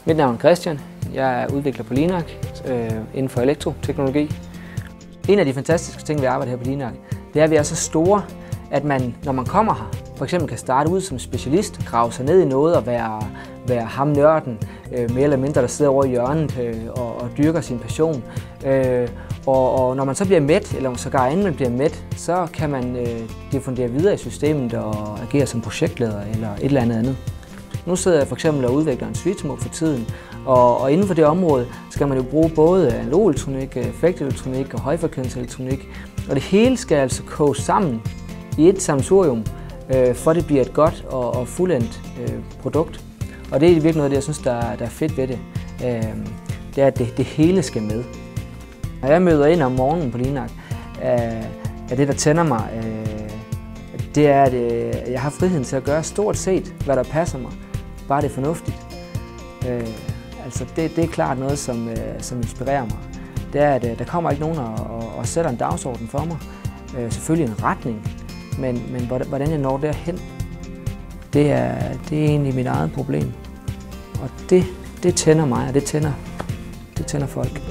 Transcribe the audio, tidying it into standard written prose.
Mit navn er Christian. Jeg er udvikler på Linak inden for elektroteknologi. En af de fantastiske ting, vi arbejder her på Linak, det er, at vi er så store, at man, når man kommer her, for eksempel kan starte ud som specialist, grave sig ned i noget og være ham nørden, mere eller mindre, der sidder over i hjørnet og dyrker sin passion. Og når man så bliver mæt, eller sågar inden man bliver mæt, så kan man diffundere videre i systemet og agere som projektleder eller et eller andet. Nu sidder jeg for eksempel og udvikler en switchmod for tiden, og inden for det område skal man jo bruge både analog elektronik, effektelektronik og højfrekvenselektronik. Og det hele skal altså koges sammen i et sammensurium, for det bliver et godt og fuldendt produkt. Og det er virkelig noget af det, jeg synes, der er fedt ved det. Det er, at det hele skal med. Når jeg møder ind om morgenen på Linak, er det, der tænder mig, det er, at jeg har friheden til at gøre stort set, hvad der passer mig. Bare det er fornuftigt. Altså det er klart noget, som inspirerer mig. Det er, at der kommer ikke nogen og sætter en dagsorden for mig. Selvfølgelig en retning, men hvordan jeg når derhen, det er egentlig mit eget problem. Og det tænder mig, og det tænder folk.